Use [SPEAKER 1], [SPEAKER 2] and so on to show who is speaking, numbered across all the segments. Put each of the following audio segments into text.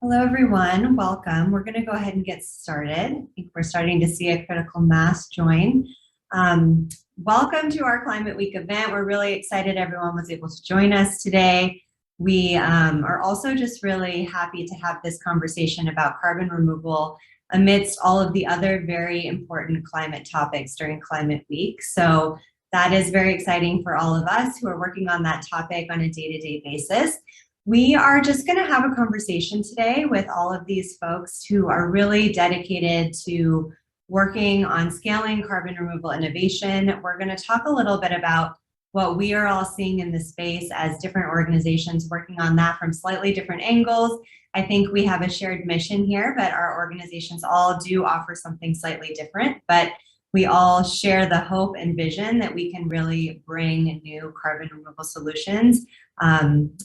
[SPEAKER 1] Hello, everyone. Welcome. We're going to go ahead and get started. I think we're starting to see a critical mass join. Welcome to our Climate Week event. We're really excited everyone was able to join us today. We are also just really happy to have this conversation about carbon removal amidst all of the other very important climate topics during Climate Week. So that is very exciting for all of us who are working on that topic on a day-to-day basis. We are just going to have a conversation today with all of these folks who are really dedicated to working on scaling carbon removal innovation. We're going to talk a little bit about what we are all seeing in the space as different organizations working on that from slightly different angles. I think we have a shared mission here, but our organizations all do offer something slightly different, but we all share the hope and vision that we can really bring new carbon removal solutions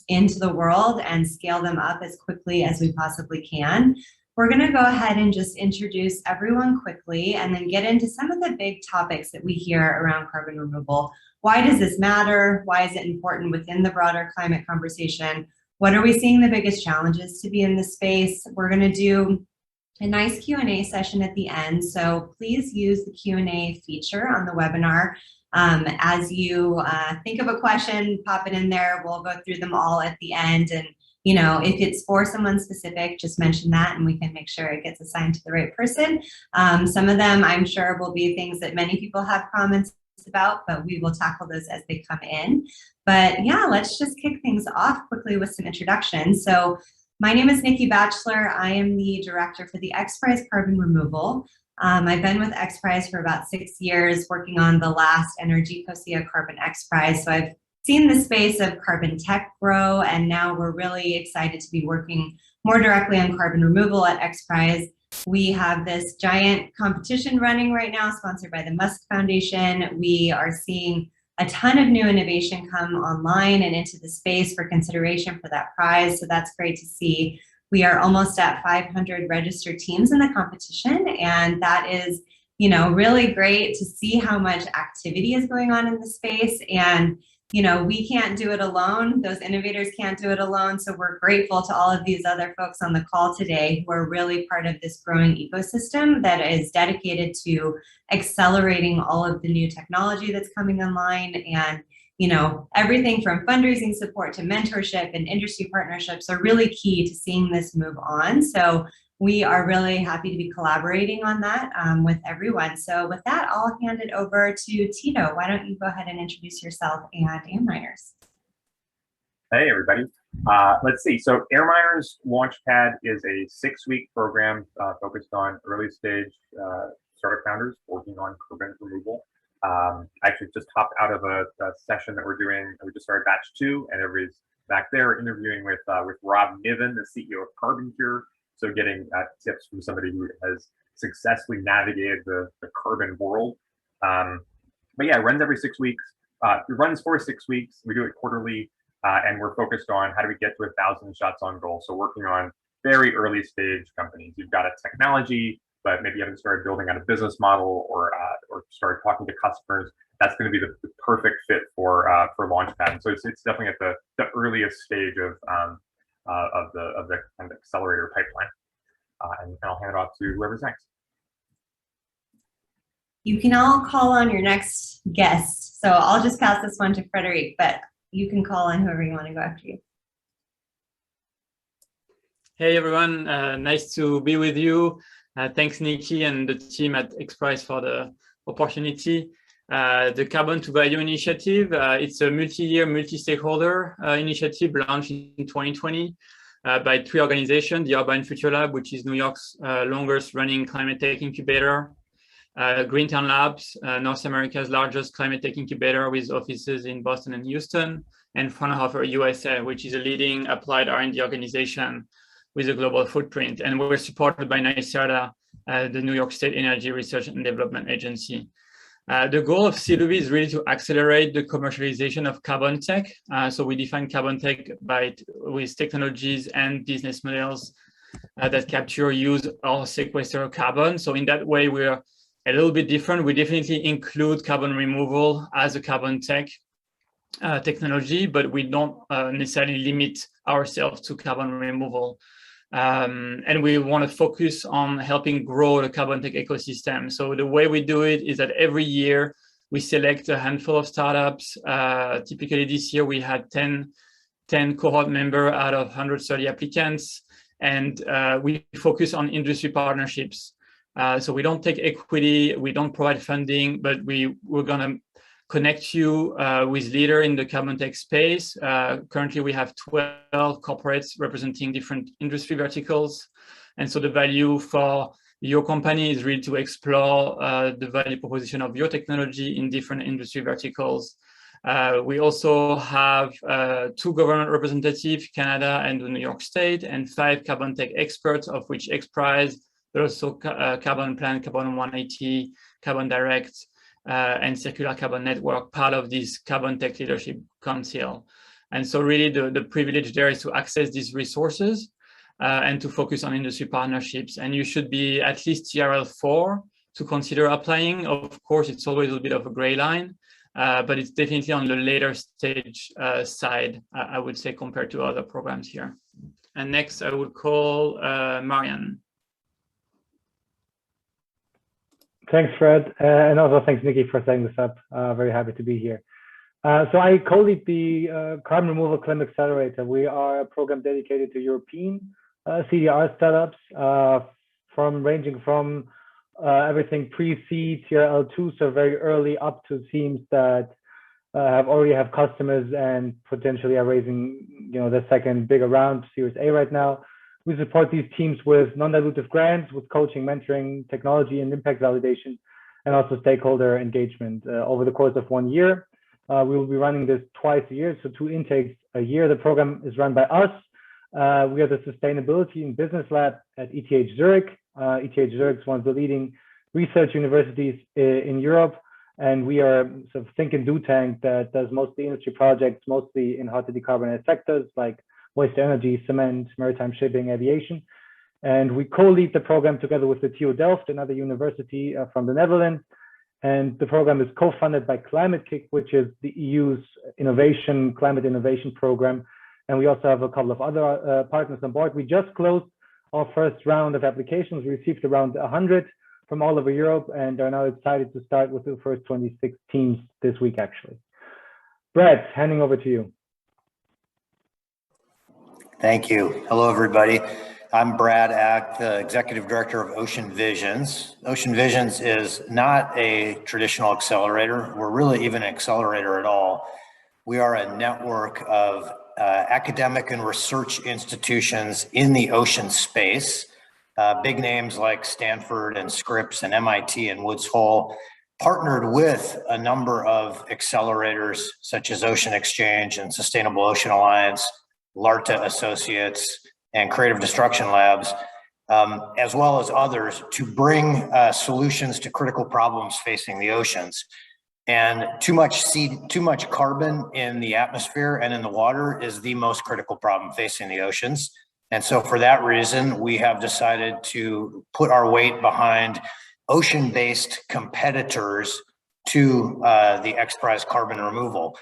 [SPEAKER 1] into the world and scale them up as quickly as we possibly can. We're going to go ahead and just introduce everyone quickly and then get into some of the big topics that we hear around carbon removal. Why does this matter? Why is it important within the broader climate conversation? What are we seeing the biggest challenges to be in this space? We're going to do a nice Q&A session at the end, so please use the Q&A feature on the webinar. As you think of a question, pop it in there. We'll go through them all at the end, and if it's for someone specific, just mention that and we can make sure it gets assigned to the right person. Some of them I'm sure will be things that many people have comments about, but we will tackle those as they come in. But yeah, let's just kick things off quickly with some introductions. So my name is Nikki Batchelor. I am the director for the XPRIZE Carbon Removal. I've been with XPRIZE for about 6 years, working on the last Energy COSIA Carbon XPRIZE. So I've seen the space of carbon tech grow, and now we're really excited to be working more directly on carbon removal at XPRIZE. We have this giant competition running right now, sponsored by the Musk Foundation. We are seeing a ton of new innovation come online and into the space for consideration for that prize. So that's great to see. We are almost at 500 registered teams in the competition, and that is, really great to see how much activity is going on in the space. And we can't do it alone. Those innovators can't do it alone. So we're grateful to all of these other folks on the call today who are really part of this growing ecosystem that is dedicated to accelerating all of the new technology that's coming online. And everything from fundraising support to mentorship and industry partnerships are really key to seeing this move on. So we are really happy to be collaborating on that with everyone. So with that, I'll hand it over to Tito. Why don't you go ahead and introduce yourself and AirMiners?
[SPEAKER 2] Hey, everybody. Let's see. So AirMiners Launchpad is a 6-week program focused on early stage startup founders working on carbon removal. I actually just hopped out of a session that we're doing. We just started batch 2, and everybody's back there interviewing with Rob Niven, the CEO of Carbon Cure. So getting tips from somebody who has successfully navigated the carbon world. But yeah, it runs every 6 weeks. It runs for 6 weeks. We do it quarterly, and we're focused on how do we get to 1,000 shots on goal. So working on very early stage companies. You've got a technology, but maybe you haven't started building out a business model or started talking to customers. That's going to be the perfect fit for Launchpad. So it's definitely at the earliest stage of the kind of accelerator pipeline. And I'll hand it off to whoever's next.
[SPEAKER 1] You can all call on your next guest. So I'll just pass this one to Frederic, but you can call on whoever you want to go after you.
[SPEAKER 3] Hey everyone, nice to be with you. Thanks Nikki and the team at XPRIZE for the opportunity. The Carbon to Value initiative, it's a multi-year, multi-stakeholder initiative launched in 2020 by 3 organizations, the Urban Future Lab, which is New York's longest running climate tech incubator, Greentown Labs, North America's largest climate tech incubator with offices in Boston and Houston, and Fraunhofer USA, which is a leading applied R&D organization with a global footprint. And we're supported by NYSERDA, the New York State Energy Research and Development Agency. The goal of CLUV is really to accelerate the commercialization of carbon tech. So we define carbon tech with technologies and business models that capture, use, or sequester carbon. So in that way, we're a little bit different. We definitely include carbon removal as a carbon tech technology, but we don't necessarily limit ourselves to carbon removal. And we want to focus on helping grow the carbon tech ecosystem. So the way we do it is that every year we select a handful of startups. Typically this year we had 10 cohort members out of 130 applicants. And we focus on industry partnerships. So we don't take equity, we don't provide funding, but we're going to connect you with leaders in the carbon tech space. Currently, we have 12 corporates representing different industry verticals. And so the value for your company is really to explore the value proposition of your technology in different industry verticals. We also have 2 government representatives, Canada and the New York State, and 5 carbon tech experts, of which XPRIZE, but also Carbon Plan, Carbon 180, Carbon Direct, and Circular Carbon Network, part of this Carbon Tech Leadership Council. And so really the privilege there is to access these resources and to focus on industry partnerships. And you should be at least TRL 4 to consider applying. Of course, it's always a bit of a gray line, but it's definitely on the later stage side, I would say, compared to other programs here. And next, I would call Marian.
[SPEAKER 4] Thanks, Fred, and also thanks, Nikki, for setting this up. Very happy to be here. So I co-lead the Carbon Removal Climate Accelerator. We are a program dedicated to European CDR startups, ranging from everything pre-seed, TRL2, so very early, up to teams that already have customers and potentially are raising, the second bigger round, Series A right now. We support these teams with non-dilutive grants, with coaching, mentoring, technology, and impact validation, and also stakeholder engagement. Over the course of 1 year, we will be running this twice a year, so 2 intakes a year. The program is run by us. We are the Sustainability and Business Lab at ETH Zurich. ETH Zurich is one of the leading research universities in Europe, and we are sort of think and do tank that does mostly industry projects, mostly in hard to decarbonize sectors like waste energy, cement, maritime shipping, aviation. And we co-lead the program together with the TU Delft, another university from the Netherlands. And the program is co-funded by Climate Kick, which is the EU's climate innovation program. And we also have a couple of other partners on board. We just closed our first round of applications. We received around 100 from all over Europe and are now excited to start with the first 26 teams this week, actually. Brett, handing over to you.
[SPEAKER 5] Thank you. Hello, everybody. I'm Brad Ack, the Executive Director of Ocean Visions. Ocean Visions is not a traditional accelerator. We're really even an accelerator at all. We are a network of academic and research institutions in the ocean space. Big names like Stanford and Scripps and MIT and Woods Hole, partnered with a number of accelerators such as Ocean Exchange and Sustainable Ocean Alliance, LARTA Associates, and Creative Destruction Labs, as well as others, to bring solutions to critical problems facing the oceans. And too much carbon in the atmosphere and in the water is the most critical problem facing the oceans. And so for that reason, we have decided to put our weight behind ocean-based competitors to the XPRIZE carbon removal.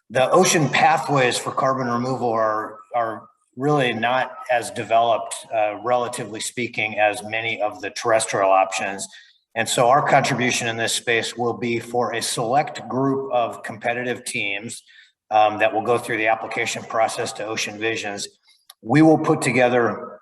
[SPEAKER 5] The ocean pathways for carbon removal are really not as developed, relatively speaking, as many of the terrestrial options. And so our contribution in this space will be for a select group of competitive teams that will go through the application process to Ocean Visions. We will put together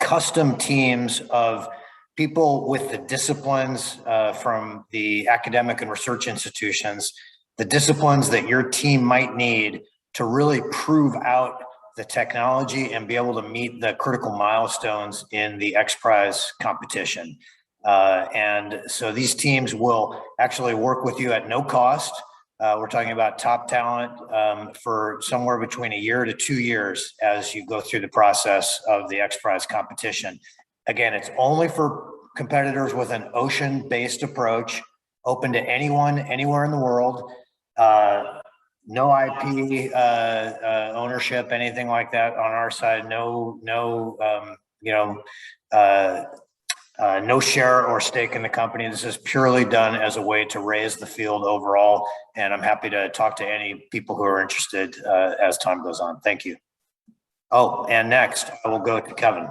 [SPEAKER 5] custom teams of people with the disciplines from the academic and research institutions, the disciplines that your team might need to really prove out the technology and be able to meet the critical milestones in the XPRIZE competition. And so these teams will actually work with you at no cost. We're talking about top talent for somewhere between 1 year to 2 years as you go through the process of the XPRIZE competition. Again, it's only for competitors with an ocean-based approach, open to anyone, anywhere in the world. No IP ownership, anything like that on our side. No share or stake in the company. This is purely done as a way to raise the field overall. And I'm happy to talk to any people who are interested as time goes on. Thank you. Oh, and next I will go to Kevin.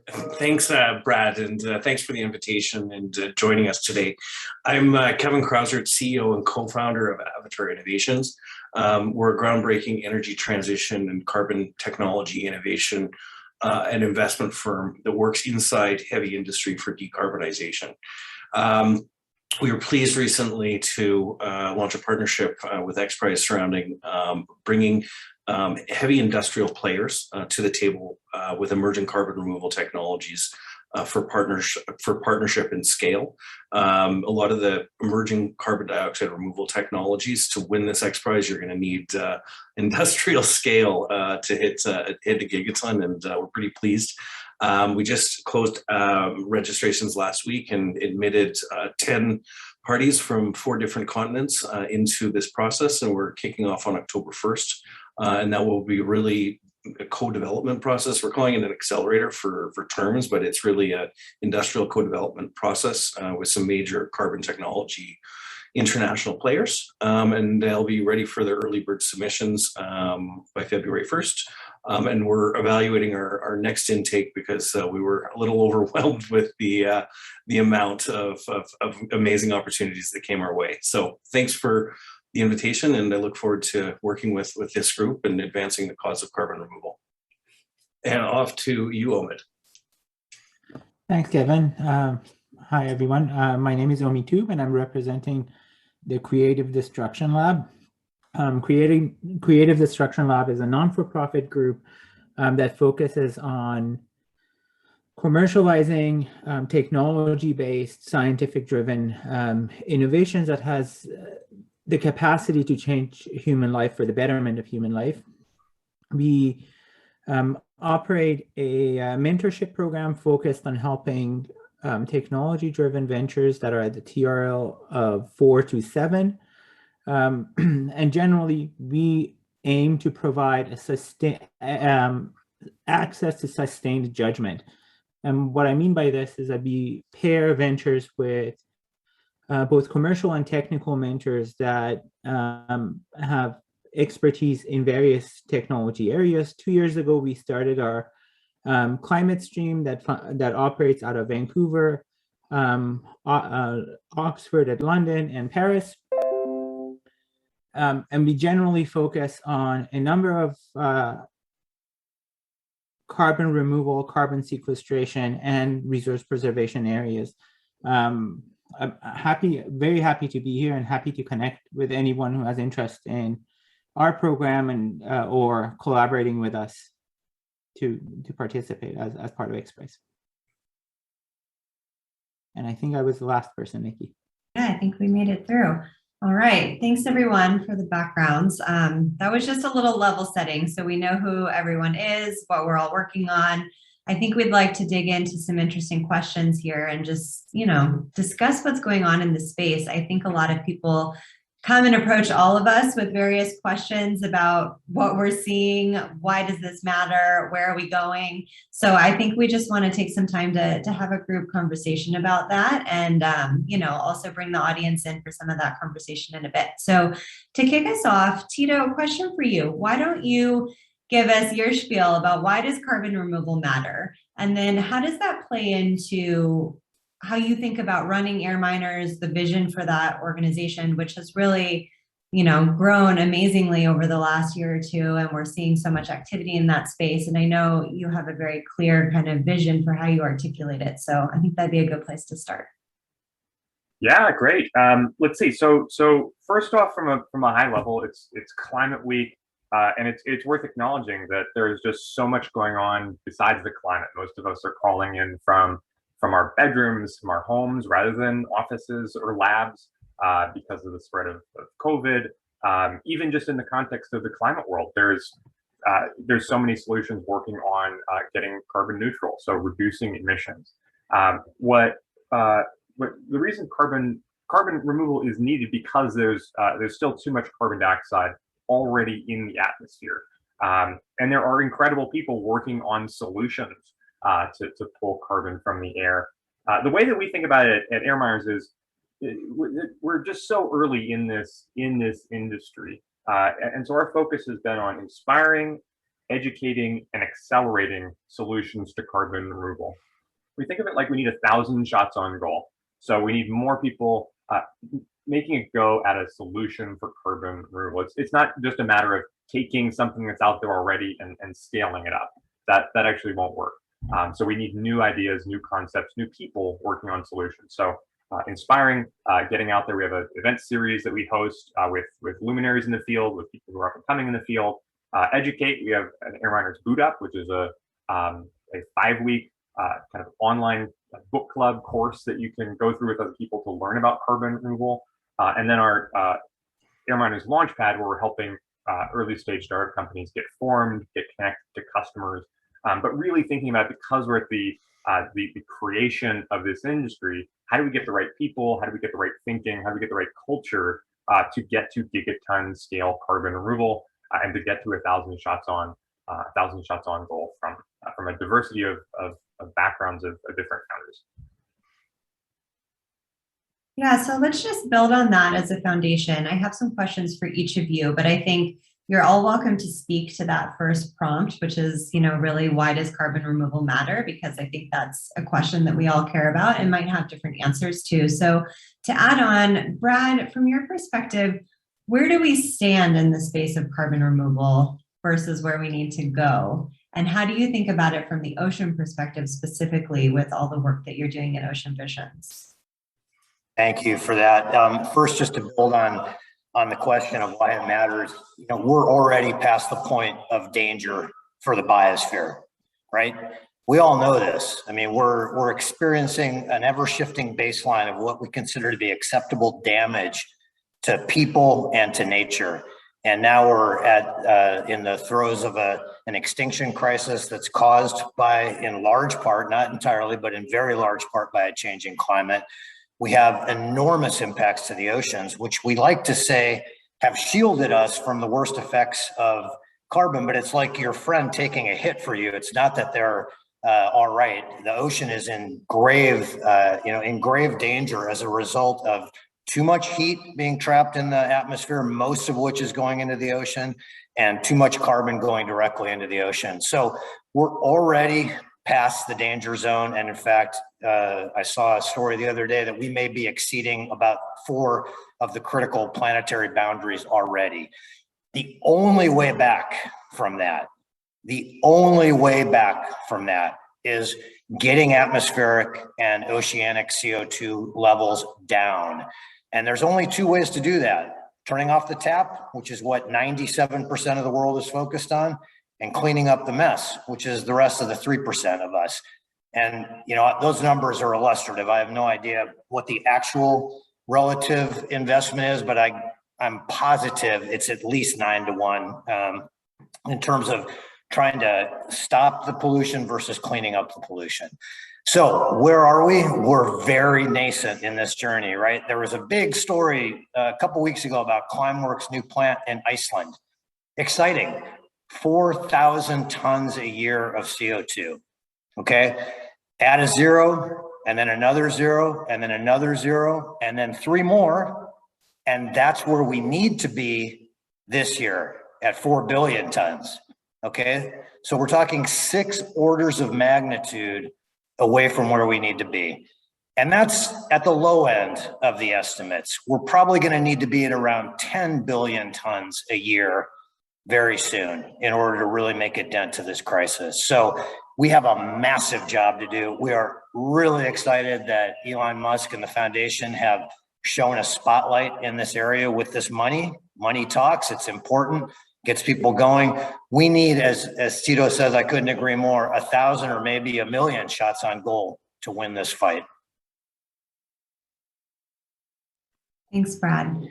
[SPEAKER 6] Thanks, Brad, and thanks for the invitation and joining us today. I'm Kevin Krausert, CEO and co-founder of Avatar Innovations. We're a groundbreaking energy transition and carbon technology innovation and investment firm that works inside heavy industry for decarbonization. We were pleased recently to launch a partnership with XPRIZE surrounding bringing heavy industrial players to the table with emerging carbon removal technologies for partnership and scale. A lot of the emerging carbon dioxide removal technologies, to win this XPRIZE, you're going to need industrial scale to hit a gigaton, and we're pretty pleased. We just closed registrations last week and admitted 10 parties from 4 different continents into this process, and we're kicking off on October 1st. And that will be really a co-development process. We're calling it an accelerator for terms, but it's really an industrial co-development process with some major carbon technology international players. And they'll be ready for their early bird submissions by February 1st. And we're evaluating our next intake because we were a little overwhelmed with the amount of amazing opportunities that came our way. So thanks for the invitation, and I look forward to working with this group and advancing the cause of carbon removal. And off to you, Omid.
[SPEAKER 7] Thanks, Kevin. Hi, everyone. My name is Omid Toub, and I'm representing the Creative Destruction Lab. Creative Destruction Lab is a non-for-profit group that focuses on commercializing technology-based, scientific-driven innovations that has the capacity to change human life for the betterment of human life. We operate a mentorship program focused on helping technology-driven ventures that are at the TRL of 4 to 7. And generally, we aim to provide access to sustained judgment. And what I mean by this is that we pair ventures with both commercial and technical mentors that have expertise in various technology areas. 2 years ago, we started our climate stream that operates out of Vancouver, Oxford, at London, and Paris. And we generally focus on a number of carbon removal, carbon sequestration, and resource preservation areas. I'm very happy to be here and happy to connect with anyone who has interest in our program and or collaborating with us to participate as part of XPRIZE. And I think I was the last person, Nikki.
[SPEAKER 1] Yeah, I think we made it through. All right. Thanks, everyone, for the backgrounds. That was just a little level setting, so we know who everyone is, what we're all working on. I think we'd like to dig into some interesting questions here and just, discuss what's going on in the space. I think a lot of people come and approach all of us with various questions about what we're seeing, why does this matter, where are we going? So I think we just want to take some time to have a group conversation about that, and also bring the audience in for some of that conversation in a bit. So to kick us off, Tito, a question for you. Why don't you give us your spiel about why does carbon removal matter? And then how does that play into how you think about running Air Miners, the vision for that organization, which has really, grown amazingly over the last year or two, and we're seeing so much activity in that space. And I know you have a very clear kind of vision for how you articulate it. So I think that'd be a good place to start.
[SPEAKER 2] Yeah, great. Let's see. So first off, from a high level, it's Climate Week. And it's worth acknowledging that there's just so much going on besides the climate. Most of us are calling in from our bedrooms, from our homes, rather than offices or labs because of the spread of COVID. Even just in the context of the climate world, there's so many solutions working on getting carbon neutral, so reducing emissions. The reason carbon removal is needed because there's still too much carbon dioxide already in the atmosphere. And there are incredible people working on solutions to pull carbon from the air. The way that we think about it at Air Miners is we're just so early in this industry. And so our focus has been on inspiring educating and accelerating solutions to carbon removal. We think of it like we need 1,000 shots on goal. So we need more people making a go at a solution for carbon removal. It's not just a matter of taking something that's out there already and scaling it up. That actually won't work. So we need new ideas, new concepts, new people working on solutions. So inspiring, getting out there. We have an event series that we host with luminaries in the field, with people who are up and coming in the field. Educate, we have an Air Miners Boot Up, which is a 5-week kind of online book club course that you can go through with other people to learn about carbon removal. And then our Air Miners Launchpad, where we're helping early stage startup companies get formed, get connected to customers, but really thinking about, because we're at the creation of this industry, how do we get the right people? How do we get the right thinking? How do we get the right culture to get to gigaton scale carbon removal and to get to 1,000 shots on goal from a diversity of backgrounds of different founders.
[SPEAKER 1] Yeah, so let's just build on that as a foundation. I have some questions for each of you, but I think you're all welcome to speak to that first prompt, which is, really, why does carbon removal matter? Because I think that's a question that we all care about and might have different answers to. So to add on, Brad, from your perspective, where do we stand in the space of carbon removal versus where we need to go? And how do you think about it from the ocean perspective, specifically with all the work that you're doing at Ocean Visions?
[SPEAKER 5] Thank you for that. First, just to build on the question of why it matters, we're already past the point of danger for the biosphere, right? We all know this. I mean, we're experiencing an ever-shifting baseline of what we consider to be acceptable damage to people and to nature. And now we're in the throes of an extinction crisis that's caused by, in large part, not entirely, but in very large part, by a changing climate. We have enormous impacts to the oceans, which we like to say have shielded us from the worst effects of carbon, but it's like your friend taking a hit for you. It's not that they're all right. The ocean is in grave danger as a result of too much heat being trapped in the atmosphere, most of which is going into the ocean, and too much carbon going directly into the ocean. So we're already past the danger zone. And in fact, I saw a story the other day that we may be exceeding about 4 of the critical planetary boundaries already. The only way back from that is getting atmospheric and oceanic CO2 levels down. And there's only 2 ways to do that: turning off the tap, which is what 97% of the world is focused on, and cleaning up the mess, which is the rest of the 3% of us. And those numbers are illustrative. I have no idea what the actual relative investment is, but I'm positive it's at least 9 to 1 in terms of trying to stop the pollution versus cleaning up the pollution. So where are we? We're very nascent in this journey, right? There was a big story a couple weeks ago about Climeworks' new plant in Iceland. Exciting. 4,000 tons a year of CO2, okay? Add a 0, and then another 0, and then another 0, and then 3 more, and that's where we need to be this year at 4 billion tons, okay? So we're talking 6 orders of magnitude away from where we need to be. And that's at the low end of the estimates. We're probably gonna need to be at around 10 billion tons a year very soon in order to really make a dent to this crisis. So we have a massive job to do. We are really excited that Elon Musk and the foundation have shown a spotlight in this area with this money. Money talks, it's important, gets people going. We need, as Tito says, I couldn't agree more, 1,000 or maybe 1 million shots on goal to win this fight.
[SPEAKER 1] Thanks, Brad.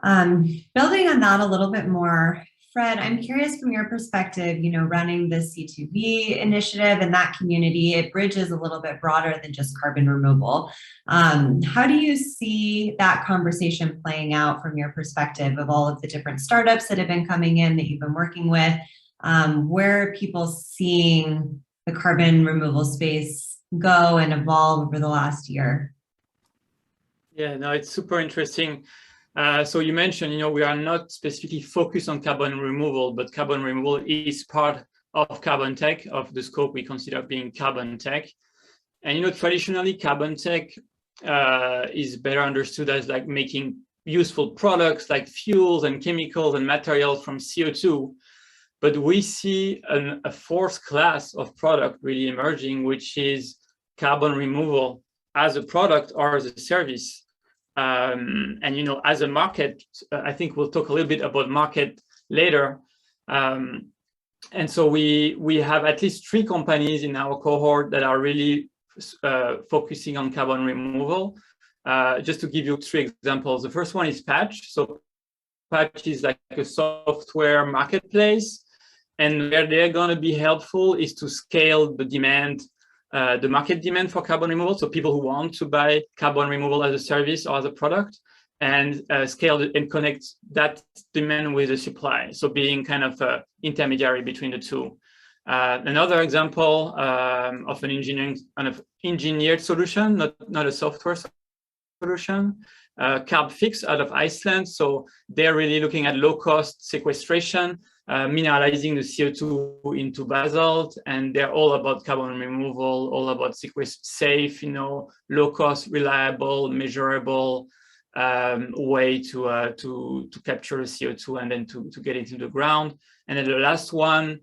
[SPEAKER 1] Building on that a little bit more, Fred, I'm curious from your perspective, running the C2B initiative and that community, it bridges a little bit broader than just carbon removal. How do you see that conversation playing out from your perspective of all of the different startups that have been coming in that you've been working with? Where are people seeing the carbon removal space go and evolve over the last year?
[SPEAKER 3] Yeah, no, it's super interesting. So you mentioned, we are not specifically focused on carbon removal, but carbon removal is part of carbon tech, of the scope we consider being carbon tech. And traditionally, carbon tech is better understood as like making useful products like fuels and chemicals and materials from CO2. But we see a fourth class of product really emerging, which is carbon removal as a product or as a service. And as a market, I think we'll talk a little bit about market later. And so we have at least 3 companies in our cohort that are really focusing on carbon removal. Just to give you 3 examples. The first one is Patch. So Patch is like a software marketplace. And where they're going to be helpful is to scale the demand, the market demand for carbon removal. So people who want to buy carbon removal as a service or as a product, and scale and connect that demand with the supply. So being kind of an intermediary between the two. Another example of an engineered solution, not a software solution, CarbFix out of Iceland. So they're really looking at low-cost sequestration, mineralizing the CO2 into basalt, and they're all about carbon removal, all about safe, low-cost, reliable, measurable way to capture the CO2 and then to get it into the ground. And then the last one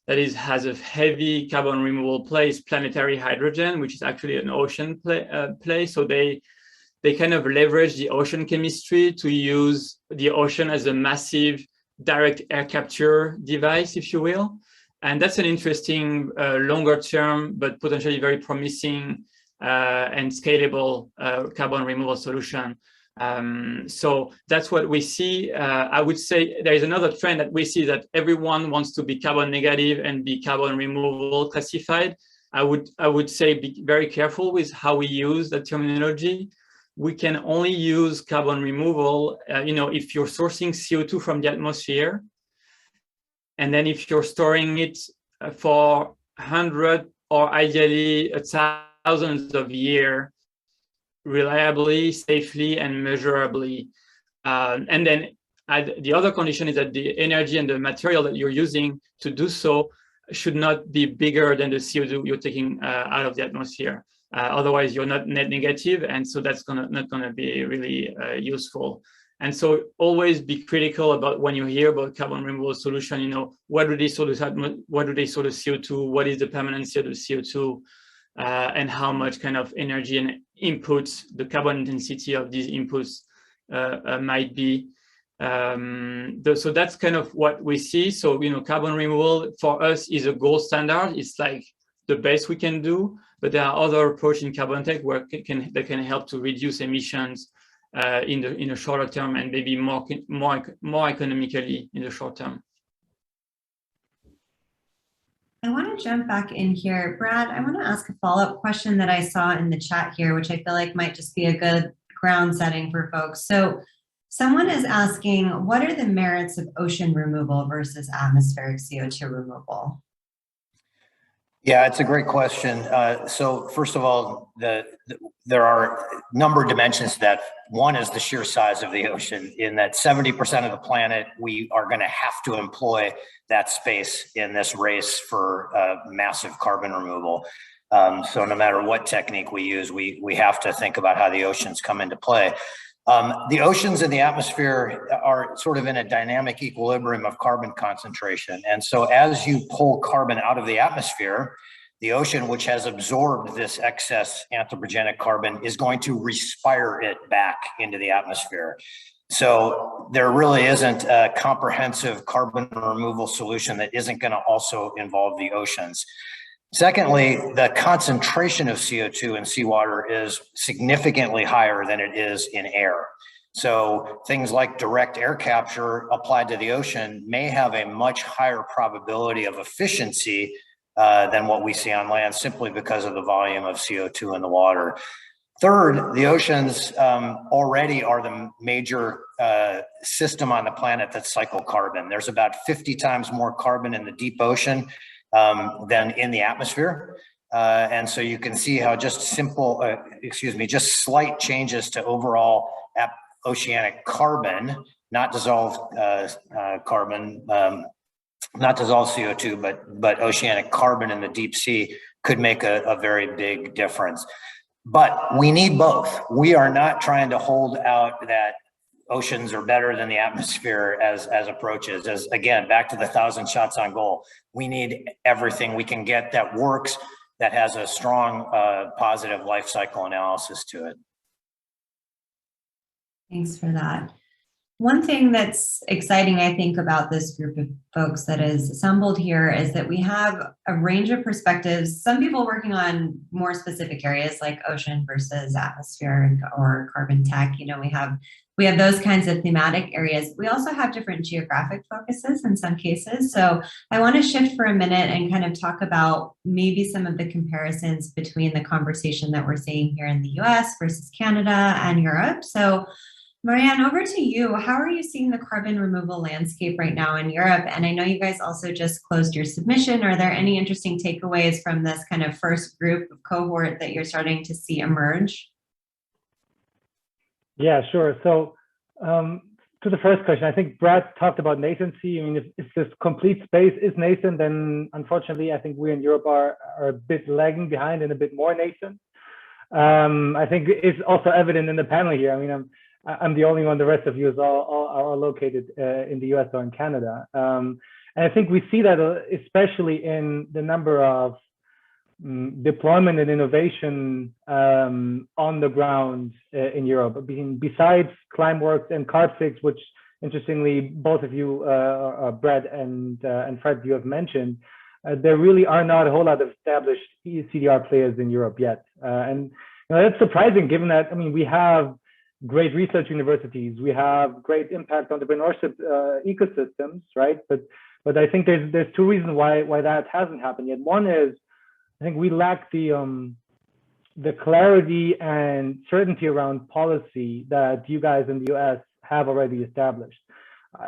[SPEAKER 3] that has a heavy carbon removal play is Planetary Hydrogen, which is actually an ocean play. So they kind of leverage the ocean chemistry to use the ocean as a massive direct air capture device, if you will. And that's an interesting longer term, but potentially very promising and scalable carbon removal solution. So that's what we see. I would say there is another trend that we see, that everyone wants to be carbon negative and be carbon removal classified. I would say be very careful with how we use that terminology. We can only use carbon removal, if you're sourcing CO2 from the atmosphere, and then if you're storing it for 100 or ideally thousands of years, reliably, safely, and measurably. And then the other condition is that the energy and the material that you're using to do so should not be bigger than the CO2 you're taking out of the atmosphere. Otherwise, you're not net negative, and so that's not gonna be really useful. And so always be critical about when you hear about carbon removal solution, what do they store the CO2, what is the permanency of the CO2, and how much kind of energy and inputs, the carbon intensity of these inputs might be. So that's kind of what we see. So, carbon removal for us is a gold standard. It's like the best we can do, but there are other approaches in carbon tech that can help to reduce emissions in the shorter term, and maybe more economically in the short term.
[SPEAKER 1] I want to jump back in here. Brad, I want to ask a follow-up question that I saw in the chat here, which I feel like might just be a good ground setting for folks. So someone is asking, what are the merits of ocean removal versus atmospheric CO2 removal?
[SPEAKER 5] Yeah, it's a great question. So first of all, there are a number of dimensions to that. One is the sheer size of the ocean, in that 70% of the planet, we are going to have to employ that space in this race for massive carbon removal. So no matter what technique we use, we have to think about how the oceans come into play. The oceans and the atmosphere are sort of in a dynamic equilibrium of carbon concentration. And so as you pull carbon out of the atmosphere, the ocean, which has absorbed this excess anthropogenic carbon, is going to respire it back into the atmosphere. So there really isn't a comprehensive carbon removal solution that isn't going to also involve the oceans. Secondly, the concentration of CO2 in seawater is significantly higher than it is in air. So things like direct air capture applied to the ocean may have a much higher probability of efficiency than what we see on land, simply because of the volume of CO2 in the water. Third, the oceans already are the major system on the planet that cycle carbon. There's about 50 times more carbon in the deep ocean than in the atmosphere. And so you can see how just slight changes to overall oceanic carbon, not dissolved carbon, not dissolved CO2, but oceanic carbon in the deep sea could make a very big difference. But we need both. We are not trying to hold out that oceans are better than the atmosphere as approaches. As again, back to the 1,000 shots on goal. We need everything we can get that works, that has a strong positive life cycle analysis to it.
[SPEAKER 1] Thanks for that. One thing that's exciting, I think, about this group of folks that is assembled here is that we have a range of perspectives. Some people working on more specific areas like ocean versus atmosphere or carbon tech. You know, we have those kinds of thematic areas. We also have different geographic focuses in some cases. So I want to shift for a minute and kind of talk about maybe some of the comparisons between the conversation that we're seeing here in the US versus Canada and Europe. So Marian, over to you. How are you seeing the carbon removal landscape right now in Europe? And I know you guys also just closed your submission. Are there any interesting takeaways from this kind of first group of cohort that you're starting to see emerge?
[SPEAKER 4] Yeah, sure. So to the first question, I think Brad talked about nascency. I mean, if this complete space is nascent, then unfortunately, I think we in Europe are a bit lagging behind and a bit more nascent. I think it's also evident in the panel here. I mean, I'm the only one. The rest of you is all located in the US or in Canada. And I think we see that especially in the number of deployment and innovation on the ground in Europe. Besides Climeworks and Carbfix, which interestingly, both of you, Brad and Fred, you have mentioned, there really are not a whole lot of established CDR players in Europe yet. And that's surprising given that, I mean, we have great research universities, we have great impact entrepreneurship ecosystems, right? But I think there's two reasons why that hasn't happened yet. One is, I think we lack the clarity and certainty around policy that you guys in the US have already established.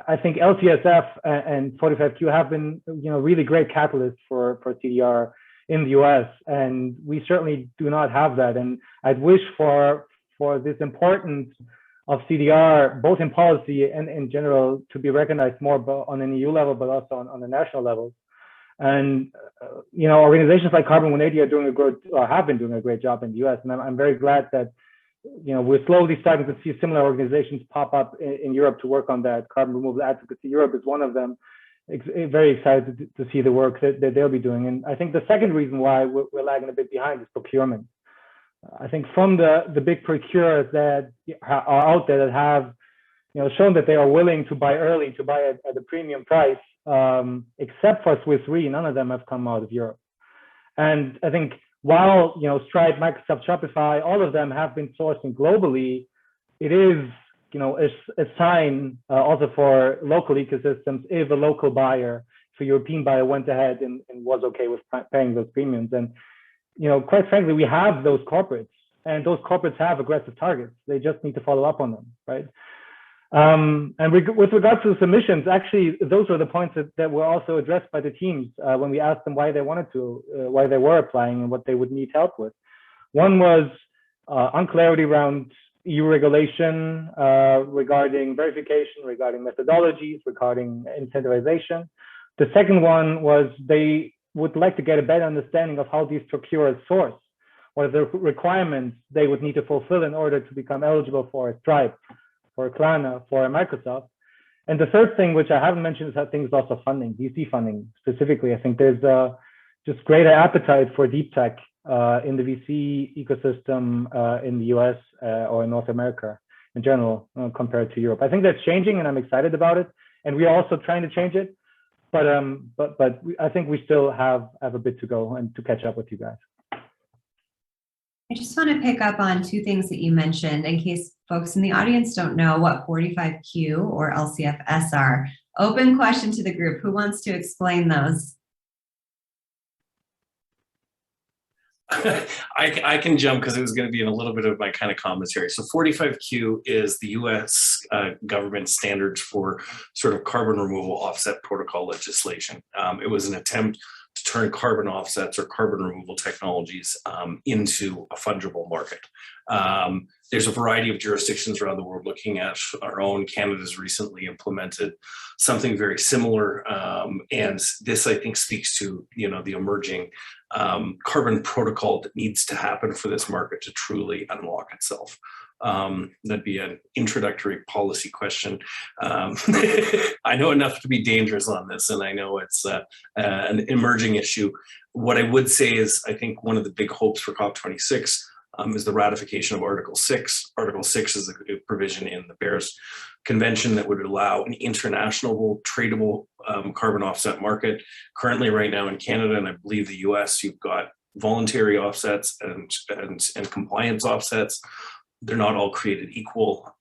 [SPEAKER 4] I think LCSS and 45Q have been, really great catalysts for CDR in the US, and we certainly do not have that. And I'd wish for this importance of CDR, both in policy and in general, to be recognized more on an EU level, but also on the national level. And organizations like Carbon 180 have been doing a great job in the US, and I'm very glad that we're slowly starting to see similar organizations pop up in Europe to work on that. Carbon Removal Advocacy Europe is one of them. Very excited to see the work that they'll be doing. And I think the second reason why we're lagging a bit behind is procurement. I think from the big procurers that are out there that have shown that they are willing to buy early, to buy at a premium price, except for Swiss Re, none of them have come out of Europe. And I think while Stripe, Microsoft, Shopify, all of them have been sourcing globally, it is a sign also for local ecosystems if a local buyer, if a European buyer went ahead and was okay with paying those premiums. And quite frankly, we have those corporates, and those corporates have aggressive targets. They just need to follow up on them, right? And with regards to the submissions, actually, those were the points that were also addressed by the teams when we asked them why they were applying and what they would need help with. One was unclarity around EU regulation regarding verification, regarding methodologies, regarding incentivization. The second one was they would like to get a better understanding of how these procurers source, what are the requirements they would need to fulfill in order to become eligible for a Stripe, for a Klarna, for a Microsoft. And the third thing, which I haven't mentioned, is I think is also funding, VC funding specifically. I think there's just greater appetite for deep tech in the VC ecosystem in the US or in North America in general compared to Europe. I think that's changing, and I'm excited about it. And we're also trying to change it. But I think we still have a bit to go and to catch up with you guys.
[SPEAKER 1] I just want to pick up on two things that you mentioned in case folks in the audience don't know what 45Q or LCSS are. Open question to the group. Who wants to explain those?
[SPEAKER 6] I can jump because it was going to be in a little bit of my kind of commentary. So 45Q is the US government standards for sort of carbon removal offset protocol legislation. It was an attempt to turn carbon offsets or carbon removal technologies into a fungible market. There's a variety of jurisdictions around the world looking at our own. Canada's recently implemented something very similar. And this, I think, speaks to, the emerging carbon protocol that needs to happen for this market to truly unlock itself. That'd be an introductory policy question. I know enough to be dangerous on this, and I know it's an emerging issue. What I would say is, I think one of the big hopes for COP26 is the ratification of Article 6. Article 6 is a provision in the Paris Convention that would allow an international tradable carbon offset market. Currently, right now in Canada, and I believe the US, you've got voluntary offsets and compliance offsets. They're not all created equal.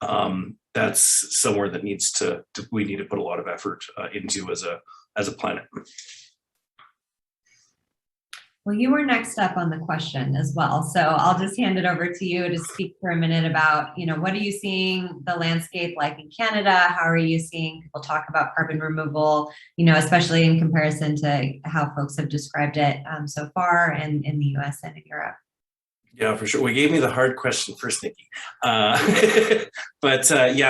[SPEAKER 6] That's somewhere that we need to put a lot of effort into as a planet.
[SPEAKER 1] Well, you were next up on the question as well. So I'll just hand it over to you to speak for a minute about, what are you seeing the landscape like in Canada? How are you seeing people talk about carbon removal, especially in comparison to how folks have described it so far in the US and in Europe?
[SPEAKER 6] Yeah, for sure. Well, you gave me the hard question first, Nikki. Yeah,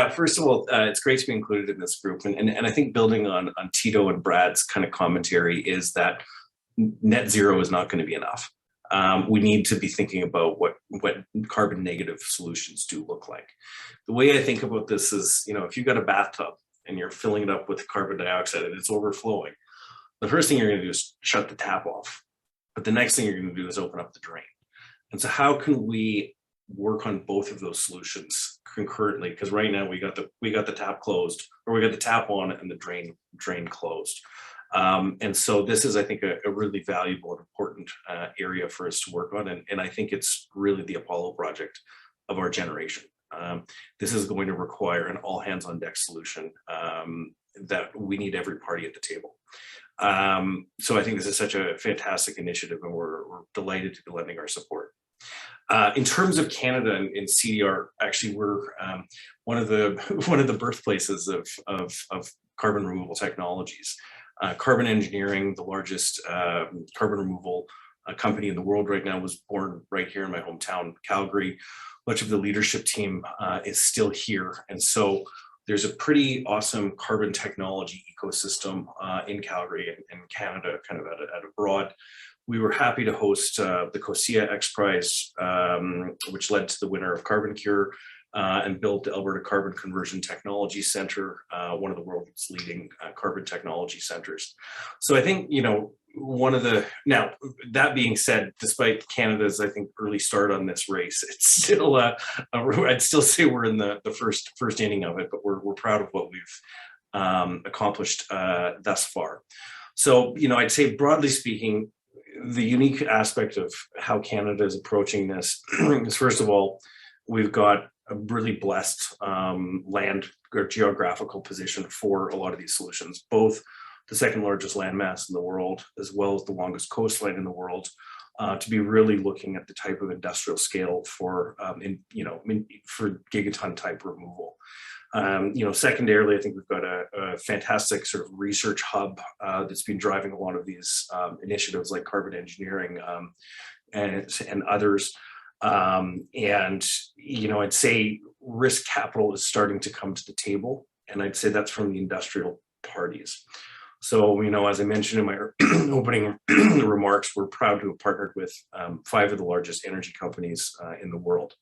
[SPEAKER 6] first of all, it's great to be included in this group. And I think building on Tito and Brad's kind of commentary is that net zero is not going to be enough. We need to be thinking about what carbon negative solutions do look like. The way I think about this is, if you've got a bathtub and you're filling it up with carbon dioxide and it's overflowing, the first thing you're going to do is shut the tap off. But the next thing you're going to do is open up the drain. And so how can we work on both of those solutions concurrently? Because right now we got the tap closed, or we got the tap on and the drain closed. And so this is, I think, a really valuable and important area for us to work on. And I think it's really the Apollo project of our generation. This is going to require an all hands on deck solution that we need every party at the table. So I think this is such a fantastic initiative, and we're delighted to be lending our support. In terms of Canada and CDR, actually, we're one of the birthplaces of carbon removal technologies. Carbon Engineering, the largest carbon removal company in the world right now, was born right here in my hometown, Calgary. Much of the leadership team is still here, and so there's a pretty awesome carbon technology ecosystem in Calgary and Canada, kind of at a broad. We were happy to host the COSIA XPRIZE, which led to the winner of Carbon Cure, and built the Alberta Carbon Conversion Technology Center, one of the world's leading carbon technology centers. So I think, now that being said, despite Canada's, I think, early start on this race, it's still, I'd still say we're in the first inning of it, but we're proud of what we've accomplished thus far. So, I'd say broadly speaking, the unique aspect of how Canada is approaching this is, first of all, we've got a really blessed land or geographical position for a lot of these solutions, both the second largest landmass in the world, as well as the longest coastline in the world, to be really looking at the type of industrial scale for gigaton type removal. Secondarily, I think we've got a fantastic sort of research hub that's been driving a lot of these initiatives like Carbon Engineering and others. I'd say risk capital is starting to come to the table, and I'd say that's from the industrial parties. So, as I mentioned in my opening remarks, we're proud to have partnered with 5 of the largest energy companies in the world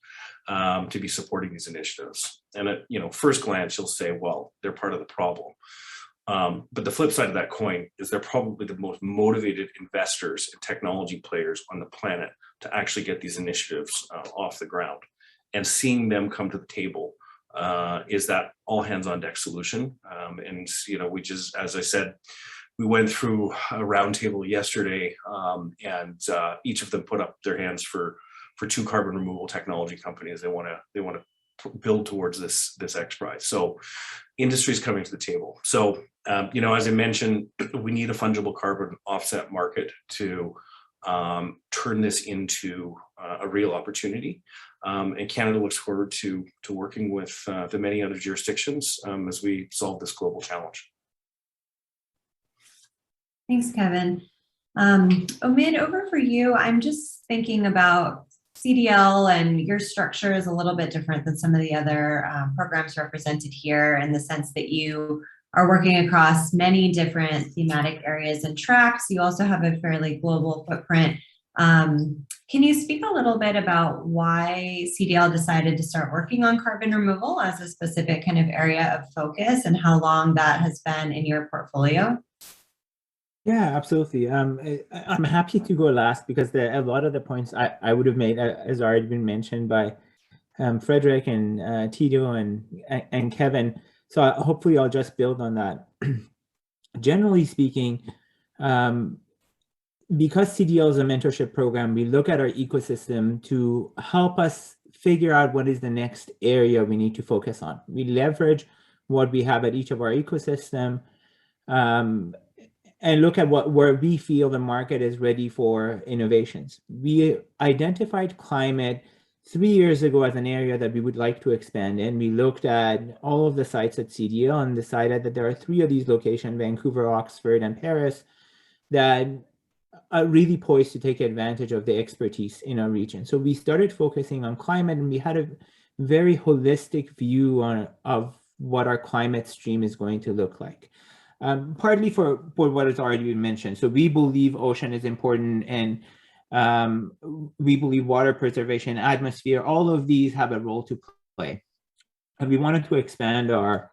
[SPEAKER 6] to be supporting these initiatives. And at first glance, you'll say, well, they're part of the problem. But the flip side of that coin is they're probably the most motivated investors and technology players on the planet to actually get these initiatives off the ground. And seeing them come to the table is that all hands on deck solution. We just, as I said, we went through a roundtable yesterday, and each of them put up their hands for 2 carbon removal technology companies. They want to build towards this XPRIZE. So industry's coming to the table. So, as I mentioned, we need a fungible carbon offset market to turn this into a real opportunity. And Canada looks forward to working with the many other jurisdictions as we solve this global challenge.
[SPEAKER 1] Thanks, Kevin. Omid, over for you. I'm just thinking about CDL and your structure is a little bit different than some of the other programs represented here in the sense that you are working across many different thematic areas and tracks. You also have a fairly global footprint. Can you speak a little bit about why CDL decided to start working on carbon removal as a specific kind of area of focus and how long that has been in your portfolio?
[SPEAKER 7] Yeah, absolutely. I'm happy to go last because a lot of the points I would have made has already been mentioned by Frederic and Tito and Kevin. So hopefully I'll just build on that. Generally speaking, because CDL is a mentorship program, we look at our ecosystem to help us figure out what is the next area we need to focus on. We leverage what we have at each of our ecosystem and look at where we feel the market is ready for innovations. We identified climate 3 years ago as an area that we would like to expand in. We looked at all of the sites at CDL and decided that there are 3 of these locations, Vancouver, Oxford, and Paris, that are really poised to take advantage of the expertise in our region. So we started focusing on climate, and we had a very holistic view of what our climate stream is going to look like. Partly for what has already been mentioned. So we believe ocean is important, and we believe water preservation, atmosphere, all of these have a role to play. And we wanted to expand our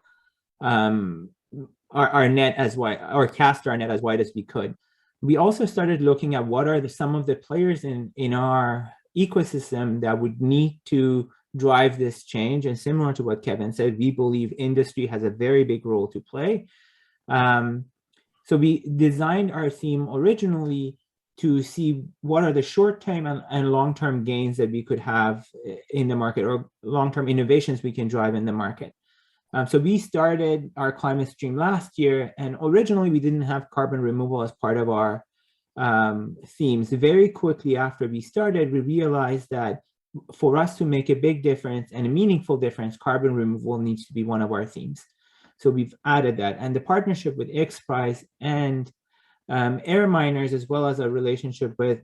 [SPEAKER 7] net as wide, or cast our net as wide as we could. We also started looking at what are some of the players in our ecosystem that would need to drive this change. And similar to what Kevin said, we believe industry has a very big role to play. So we designed our theme originally to see what are the short-term and long-term gains that we could have in the market, or long-term innovations we can drive in the market. So we started our climate stream last year, and originally we didn't have carbon removal as part of our themes. Very quickly after we started, we realized that for us to make a big difference and a meaningful difference, carbon removal needs to be one of our themes. So we've added that, and the partnership with XPRIZE and air miners, as well as a relationship with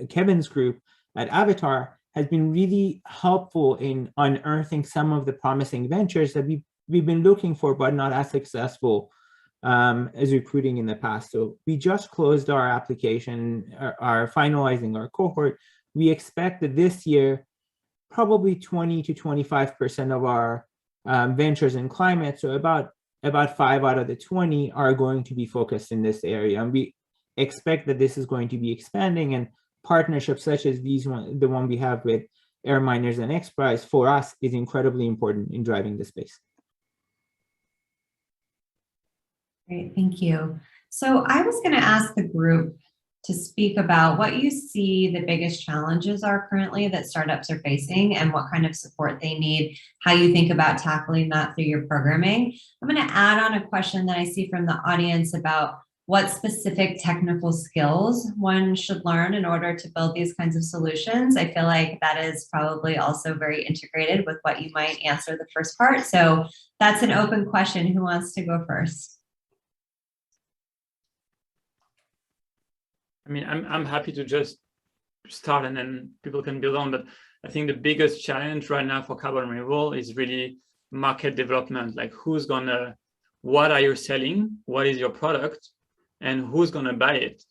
[SPEAKER 7] Kevin's group at Avatar, has been really helpful in unearthing some of the promising ventures that we've been looking for, but not as successful as recruiting in the past. So we just closed our application, are finalizing our cohort. We expect that this year, probably 20 to 25% of our ventures in climate, so about 5 out of the 20 are going to be focused in this area. And we expect that this is going to be expanding, and partnerships such as the one we have with air miners and XPRIZE, for us, is incredibly important in driving the space.
[SPEAKER 1] Great, thank you. So I was going to ask the group to speak about what you see the biggest challenges are currently that startups are facing and what kind of support they need, how you think about tackling that through your programming. I'm going to add on a question that I see from the audience about what specific technical skills one should learn in order to build these kinds of solutions. I feel like that is probably also very integrated with what you might answer the first part. So that's an open question. Who wants to go first?
[SPEAKER 3] I mean, I'm happy to just start and then people can build on, but I think the biggest challenge right now for carbon removal is really market development. Like, what are you selling? What is your product? And who's gonna buy it?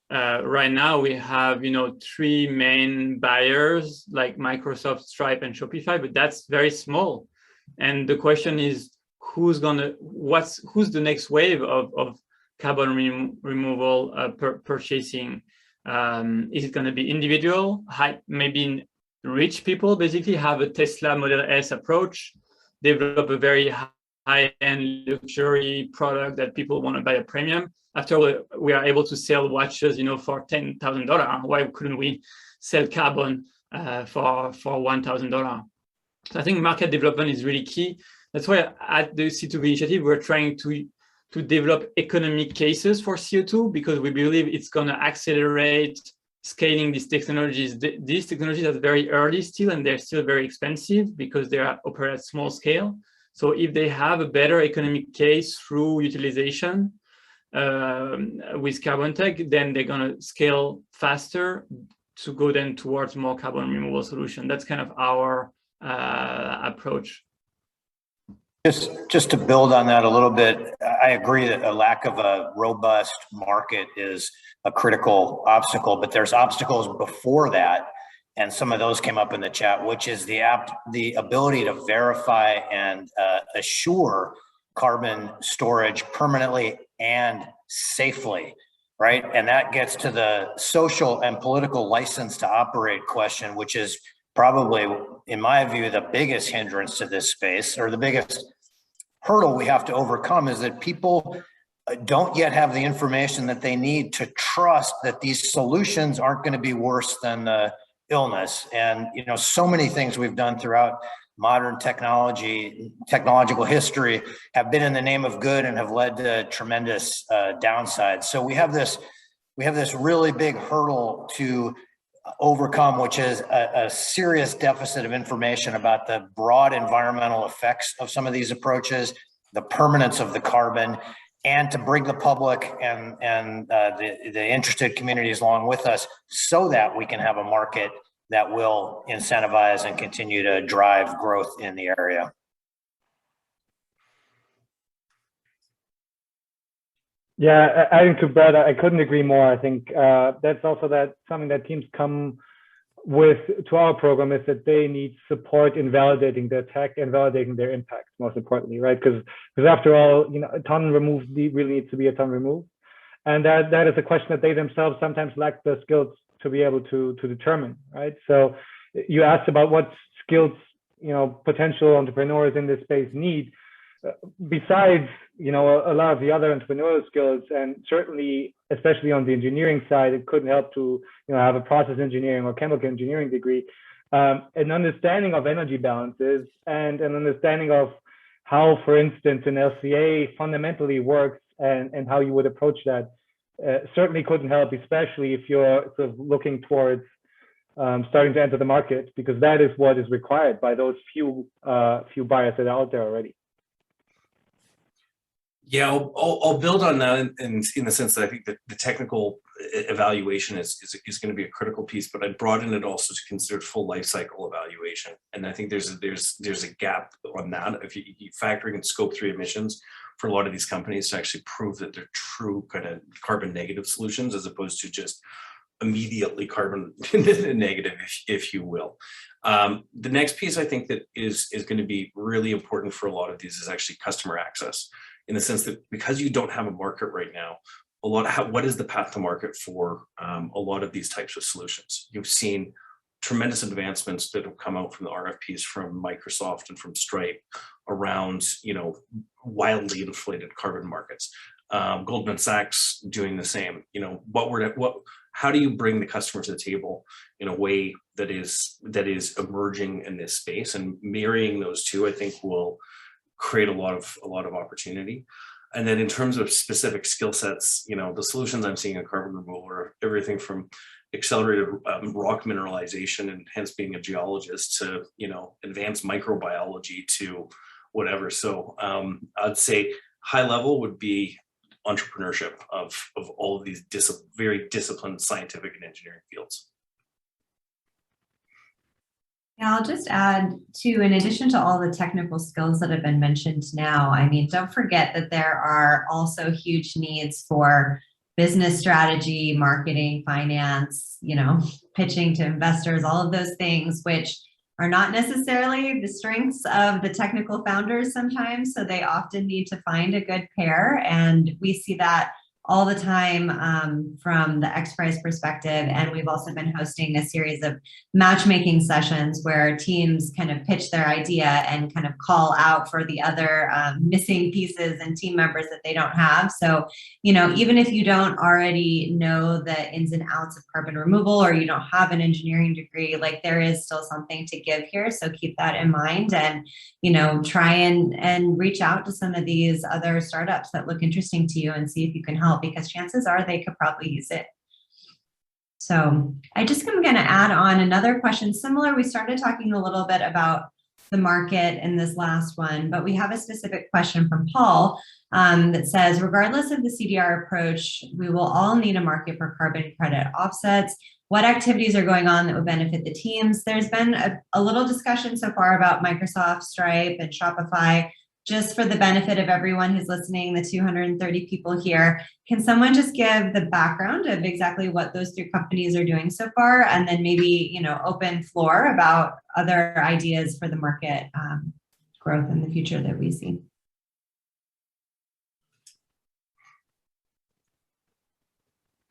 [SPEAKER 3] Right now we have, 3 main buyers like Microsoft, Stripe, and Shopify, but that's very small. And the question is, who's the next wave of carbon removal purchasing? Is it going to be individual? Maybe rich people basically have a Tesla Model S approach, develop a very high-end luxury product that people want to buy a premium. After we are able to sell watches, for $10,000, why couldn't we sell carbon for $1,000? So I think market development is really key. That's why at the C2V initiative, we're trying to develop economic cases for CO2, because we believe it's going to accelerate scaling these technologies. These technologies are very early still, and they're still very expensive because they operate at small scale. So if they have a better economic case through utilization with carbon tech, then they're going to scale faster to go then towards more carbon removal solution. That's kind of our approach.
[SPEAKER 5] Just to build on that a little bit, I agree that a lack of a robust market is a critical obstacle, but there's obstacles before that. And some of those came up in the chat, which is the ability to verify and assure carbon storage permanently and safely, right? And that gets to the social and political license to operate question, which is probably, in my view, the biggest hindrance to this space, or the biggest hurdle we have to overcome, is that people don't yet have the information that they need to trust that these solutions aren't going to be worse than the illness. And, you know, so many things we've done throughout modern technological history have been in the name of good and have led to tremendous downsides. So we have this really big hurdle to overcome, which is a serious deficit of information about the broad environmental effects of some of these approaches, the permanence of the carbon, and to bring the public and the interested communities along with us so that we can have a market that will incentivize and continue to drive growth in the area.
[SPEAKER 4] Yeah, adding to Brad, I couldn't agree more. I think that's also something that teams come with to our program, is that they need support in validating their tech and validating their impact, most importantly, right? Because after all, you know, a ton removed really needs to be a ton removed. And that is a question that they themselves sometimes lack the skills to be able to determine, right? So you asked about what skills, you know, potential entrepreneurs in this space need. Besides, you know, a lot of the other entrepreneurial skills, and certainly, especially on the engineering side, it couldn't help to, you know, have a process engineering or chemical engineering degree, an understanding of energy balances and an understanding of how, for instance, an LCA fundamentally works and how you would approach that. Certainly couldn't help, especially if you're sort of looking towards starting to enter the market, because that is what is required by those few buyers that are out there already.
[SPEAKER 6] Yeah, I'll build on that in the sense that I think that the technical evaluation is going to be a critical piece, but I'd broaden it also to consider full life cycle evaluation. And I think there's a gap on that. If you factoring in scope 3 emissions for a lot of these companies to actually prove that they're true kind of carbon negative solutions, as opposed to just immediately carbon negative, if you will. The next piece I think that is going to be really important for a lot of these is actually customer access, in the sense that because you don't have a market right now, what is the path to market for a lot of these types of solutions? You've seen tremendous advancements that have come out from the RFPs from Microsoft and from Stripe around, you know, wildly inflated carbon markets. Goldman Sachs doing the same. You know, how do you bring the customer to the table in a way that is emerging in this space, and marrying those two, I think, will create a lot of opportunity. And then in terms of specific skill sets, you know, the solutions I'm seeing in carbon removal are everything from accelerated rock mineralization, and hence being a geologist, to, you know, advanced microbiology, to whatever. So I'd say high level would be entrepreneurship of all of these very disciplined scientific and engineering fields.
[SPEAKER 1] Yeah, I'll just add too, in addition to all the technical skills that have been mentioned now, I mean, don't forget that there are also huge needs for business strategy, marketing, finance, you know, pitching to investors, all of those things, which are not necessarily the strengths of the technical founders sometimes. So they often need to find a good pair. And we see that all the time from the XPRIZE perspective. And we've also been hosting a series of matchmaking sessions where teams kind of pitch their idea and kind of call out for the other missing pieces and team members that they don't have. So, you know, even if you don't already know the ins and outs of carbon removal, or you don't have an engineering degree, like, there is still something to give here. So keep that in mind, and, you know, try and reach out to some of these other startups that look interesting to you and see if you can help, because chances are they could probably use it. So I just am going to add on another question similar. We started talking a little bit about the market in this last one, but we have a specific question from Paul that says, regardless of the CDR approach, we will all need a market for carbon credit offsets. What activities are going on that will benefit the teams? There's been a little discussion so far about Microsoft, Stripe, and Shopify. Just for the benefit of everyone who's listening, the 230 people here, can someone just give the background of exactly what those three companies are doing so far, and then maybe open floor about other ideas for the market growth in the future that we see?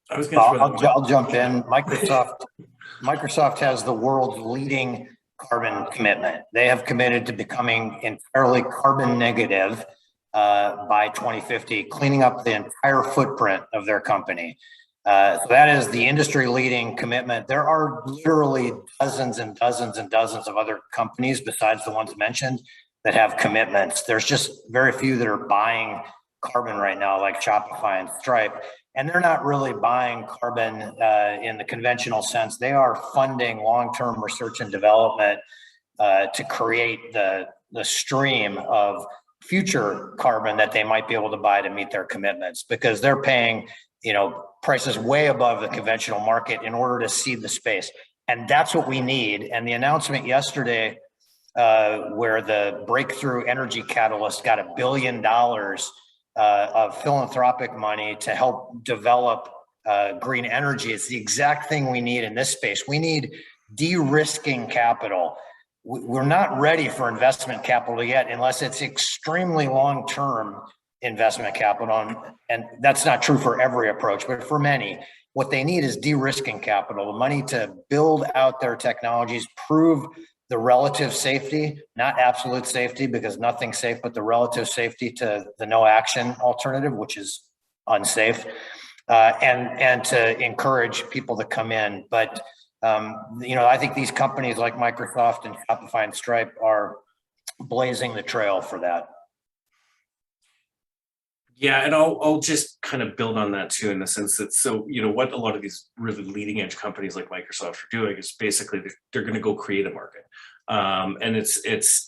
[SPEAKER 5] I'll jump in. Microsoft has the world's leading carbon commitment. They have committed to becoming entirely carbon negative by 2050, cleaning up the entire footprint of their company. So that is the industry leading commitment. There are literally dozens and dozens and dozens of other companies besides the ones mentioned that have commitments. There's just very few that are buying carbon right now, like Shopify and Stripe. And they're not really buying carbon in the conventional sense. They are funding long-term research and development to create the stream of future carbon that they might be able to buy to meet their commitments, because they're paying, prices way above the conventional market in order to seed the space. And that's what we need. And the announcement yesterday, where the Breakthrough Energy Catalyst got $1 billion of philanthropic money to help develop green energy. It's the exact thing we need in this space. We need de-risking capital. We're not ready for investment capital yet, unless it's extremely long-term investment capital. And that's not true for every approach, but for many, what they need is de-risking capital, the money to build out their technologies, prove the relative safety, not absolute safety, because nothing's safe, but the relative safety to the no action alternative, which is unsafe, and to encourage people to come in. But I think these companies like Microsoft and Shopify and Stripe are blazing the trail for that.
[SPEAKER 6] Yeah, and I'll just kind of build on that too, in the sense that, what a lot of these really leading edge companies like Microsoft are doing is basically they're going to go create a market. And it's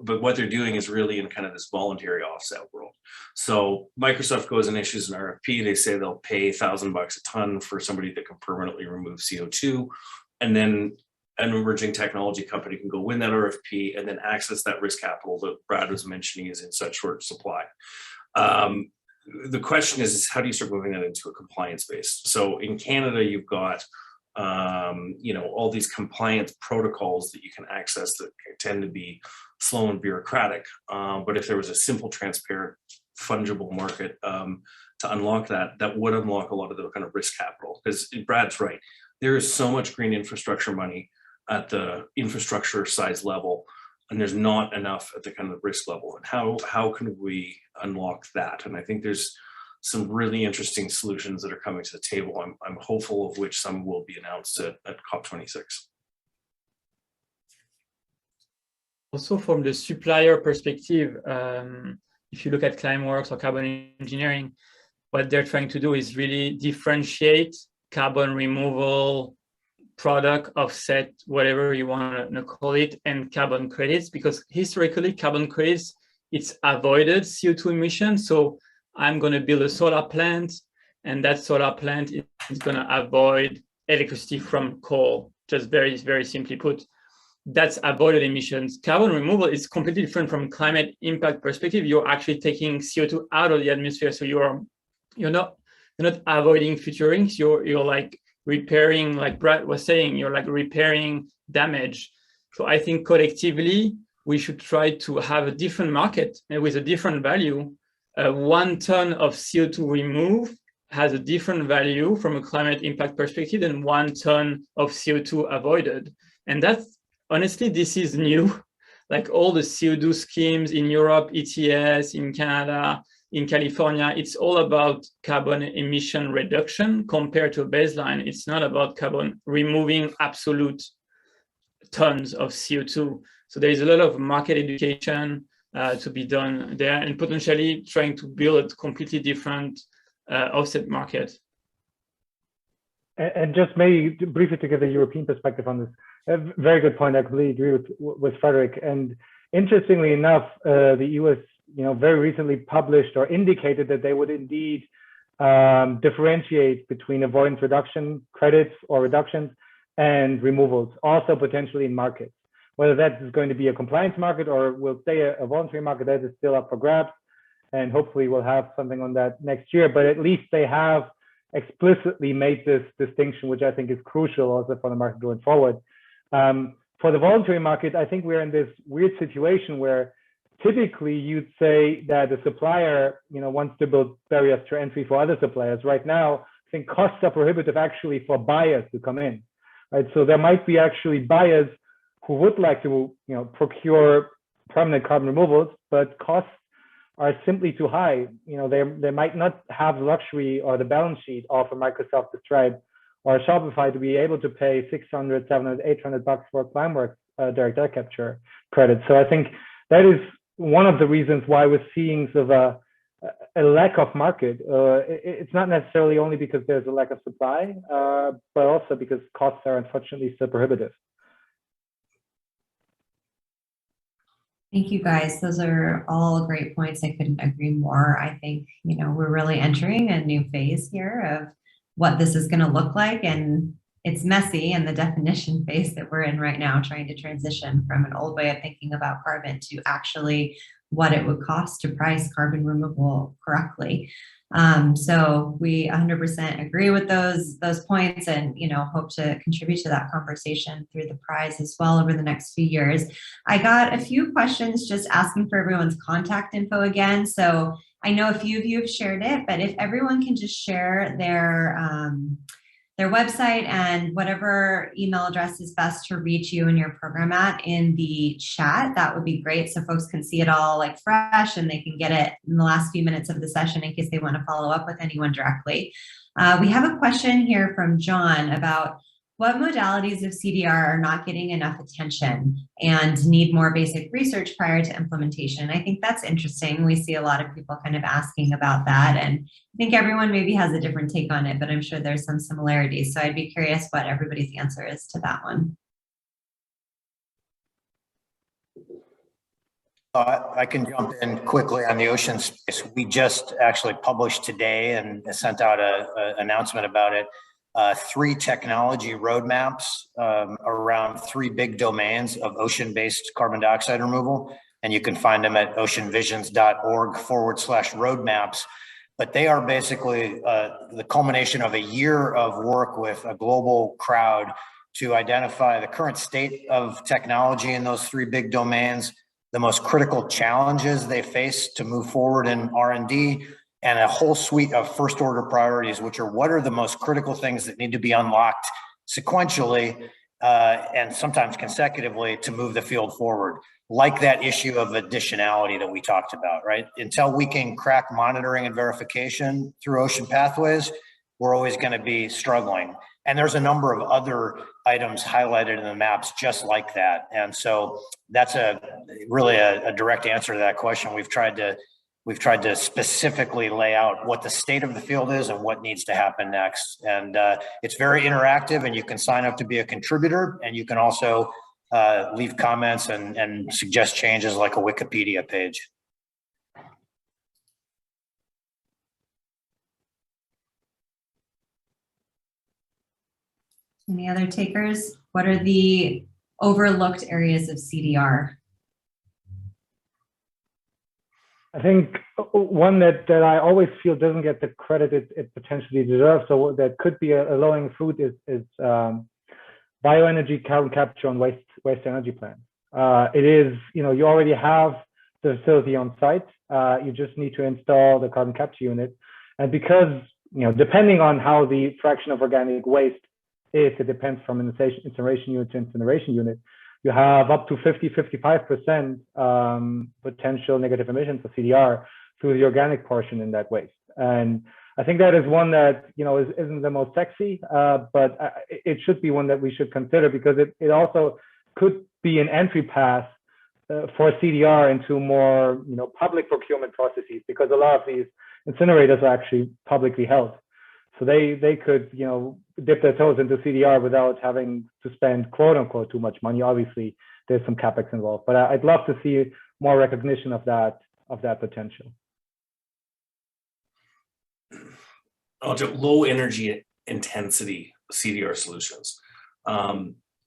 [SPEAKER 6] but what they're doing is really in kind of this voluntary offset world. So Microsoft goes and issues an RFP. They say they'll pay $1,000 a ton for somebody that can permanently remove CO2. And then an emerging technology company can go win that RFP and then access that risk capital that Brad was mentioning is in such short supply. The question is how do you start moving that into a compliance base? So in Canada, you've got, all these compliance protocols that you can access that tend to be slow and bureaucratic. But if there was a simple, transparent, fungible market to unlock that would unlock a lot of the kind of risk capital. Because Brad's right, there is so much green infrastructure money at the infrastructure size level, and there's not enough at the kind of risk level. And how can we unlock that? And I think there's some really interesting solutions that are coming to the table. I'm hopeful of which some will be announced at COP26.
[SPEAKER 3] Also from the supplier perspective, if you look at Climeworks or carbon engineering, what they're trying to do is really differentiate carbon removal, product, offset, whatever you want to call it, and carbon credits, because historically carbon credits, it's avoided CO2 emissions. So I'm going to build a solar plant, and that solar plant is going to avoid electricity from coal, just very, very simply put. That's avoided emissions. Carbon removal is completely different from climate impact perspective. You're actually taking CO2 out of the atmosphere. So you're not avoiding future risks. You're like repairing, like Brad was saying, you're like repairing damage. So I think collectively, we should try to have a different market and with a different value. 1 ton of CO2 removed has a different value from a climate impact perspective than 1 ton of CO2 avoided. And that's, honestly, this is new. Like all the CO2 schemes in Europe, ETS, in Canada, in California, it's all about carbon emission reduction compared to a baseline. It's not about carbon removing absolute tons of CO2. So there is a lot of market education to be done there, and potentially trying to build a completely different offset market.
[SPEAKER 4] And just maybe briefly to give a European perspective on this, A very good point. I completely agree with Frederic. And interestingly enough, the US, very recently published or indicated that they would indeed differentiate between avoidance reduction credits or reductions and removals, also potentially in markets. Whether that is going to be a compliance market or will stay a voluntary market, that is still up for grabs. And hopefully we'll have something on that next year. But at least they have explicitly made this distinction, which I think is crucial also for the market going forward. For the voluntary market, I think we're in this weird situation where typically you'd say that the supplier, wants to build barriers to entry for other suppliers. Right now, I think costs are prohibitive actually for buyers to come in, right? So there might be actually buyers who would like to, procure permanent carbon removals, but costs are simply too high. They might not have the luxury or the balance sheet of a Microsoft, a Stripe, or a Shopify to be able to pay $600, $700, $800 for a Climeworks direct air capture credit. So I think that is one of the reasons why we're seeing sort of a lack of market. It's not necessarily only because there's a lack of supply, but also because costs are unfortunately so prohibitive.
[SPEAKER 1] Thank you, guys. Those are all great points. I couldn't agree more. I think, we're really entering a new phase here of what this is going to look like. And it's messy in the definition phase that we're in right now, trying to transition from an old way of thinking about carbon to actually what it would cost to price carbon removal correctly. So we 100% agree with those points and, hope to contribute to that conversation through the prize as well over the next few years. I got a few questions just asking for everyone's contact info again. So I know a few of you have shared it, but if everyone can just share their website and whatever email address is best to reach you and your program at in the chat, that would be great. So folks can see it all like fresh and they can get it in the last few minutes of the session in case they want to follow up with anyone directly. We have a question here from John about what modalities of CDR are not getting enough attention and need more basic research prior to implementation. I think that's interesting. We see a lot of people kind of asking about that. And I think everyone maybe has a different take on it, but I'm sure there's some similarities. So I'd be curious what everybody's answer is to that one.
[SPEAKER 5] I can jump in quickly on the ocean space. We just actually published today and sent out an announcement about it. 3 technology roadmaps around 3 big domains of ocean-based carbon dioxide removal. And you can find them at oceanvisions.org/roadmaps. But they are basically the culmination of a year of work with a global crowd to identify the current state of technology in those 3 big domains, the most critical challenges they face to move forward in R&D, and a whole suite of first order priorities, which are what are the most critical things that need to be unlocked sequentially and sometimes consecutively to move the field forward, like that issue of additionality that we talked about, right? Until we can crack monitoring and verification through ocean pathways, we're always going to be struggling. And there's a number of other items highlighted in the maps just like that. And so that's really a direct answer to that question. We've tried to specifically lay out what the state of the field is and what needs to happen next. And it's very interactive, and you can sign up to be a contributor, and you can also leave comments and suggest changes like a Wikipedia page.
[SPEAKER 1] Any other takers? What are the overlooked areas of CDR?
[SPEAKER 4] I think one that I always feel doesn't get the credit it potentially deserves, so that could be a low-hanging fruit is bioenergy carbon capture on waste energy plants. It is, you already have the facility on site. You just need to install the carbon capture unit. And because, depending on how the fraction of organic waste is, it depends from incineration unit to incineration unit, you have up to 55% potential negative emissions of CDR through the organic portion in that waste. And I think that is one that, isn't the most sexy, but it should be one that we should consider, because it also could be an entry path for CDR into more, public procurement processes, because a lot of these incinerators are actually publicly held. So they could, dip their toes into CDR without having to spend quote unquote too much money. Obviously, there's some capex involved, but I'd love to see more recognition of that potential.
[SPEAKER 6] Low energy intensity CDR solutions.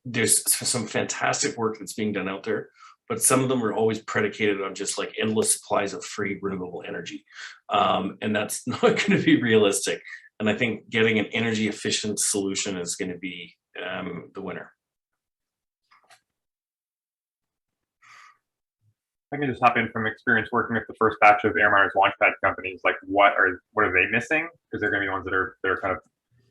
[SPEAKER 6] There's some fantastic work that's being done out there, but some of them are always predicated on just like endless supplies of free renewable energy. And that's not going to be realistic. And I think getting an energy efficient solution is going to be the winner.
[SPEAKER 2] I can just hop in from experience working with the first batch of Air Miners Launchpad companies. Like, what are they missing? Because they're going to be the ones that are kind of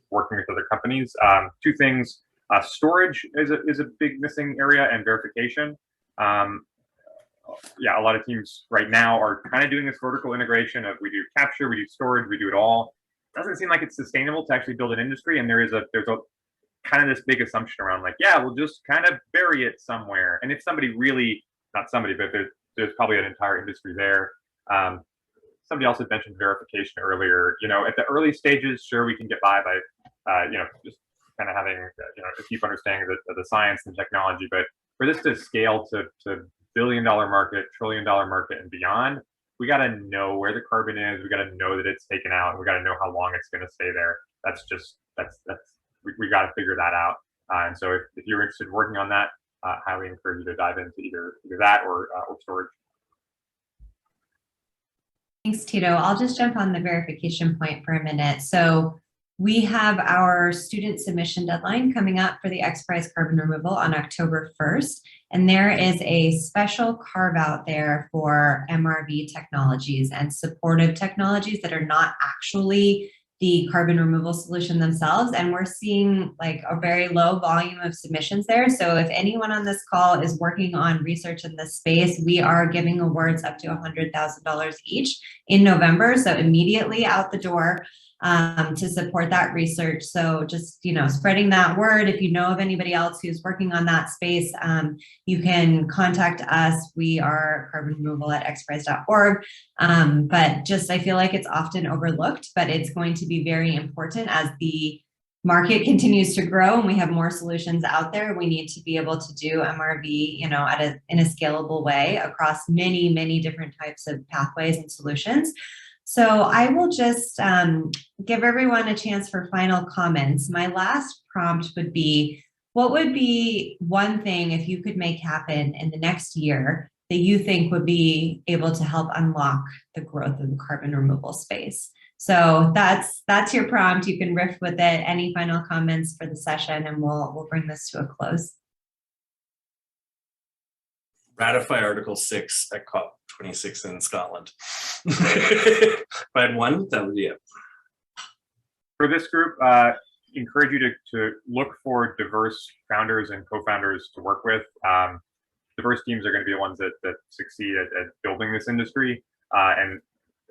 [SPEAKER 2] working with other companies. Two things: storage is a big missing area, and verification. Yeah, a lot of teams right now are kind of doing this vertical integration of we do capture, we do storage, we do it all. Doesn't seem like it's sustainable to actually build an industry, and there's a kind of this big assumption around like, yeah, we'll just kind of bury it somewhere. And if somebody really, not somebody, but there's probably an entire industry there. Somebody else had mentioned verification earlier. At the early stages, sure, we can get by just kind of having a deep understanding of the science and technology. But for this to scale to billion-dollar market, trillion-dollar market, and beyond, we got to know where the carbon is. We got to know that it's taken out, and we got to know how long it's going to stay there. We got to figure that out. And so if you're interested in working on that, highly encourage you to dive into either that or storage.
[SPEAKER 1] Thanks, Tito. I'll just jump on the verification point for a minute. So we have our student submission deadline coming up for the XPRIZE carbon removal on October 1st. And there is a special carve out there for MRV technologies and supportive technologies that are not actually the carbon removal solution themselves. And we're seeing like a very low volume of submissions there. So if anyone on this call is working on research in this space, we are giving awards up to $100,000 each in November. So immediately out the door to support that research. So just, spreading that word. If you know of anybody else who's working on that space, you can contact us. We are carbon removal at xprize.org. But just, I feel like it's often overlooked, but it's going to be very important as the market continues to grow and we have more solutions out there. We need to be able to do MRV, in a scalable way across many, many different types of pathways and solutions. So I will just give everyone a chance for final comments. My last prompt would be, what would be one thing if you could make happen in the next year that you think would be able to help unlock the growth of the carbon removal space? So that's your prompt. You can riff with it. Any final comments for the session, and we'll bring this to a close.
[SPEAKER 6] Ratify Article 6 at COP26 in Scotland. If I had one, that would be it.
[SPEAKER 2] For this group, encourage you to look for diverse founders and co-founders to work with. Diverse teams are going to be the ones that succeed at building this industry. And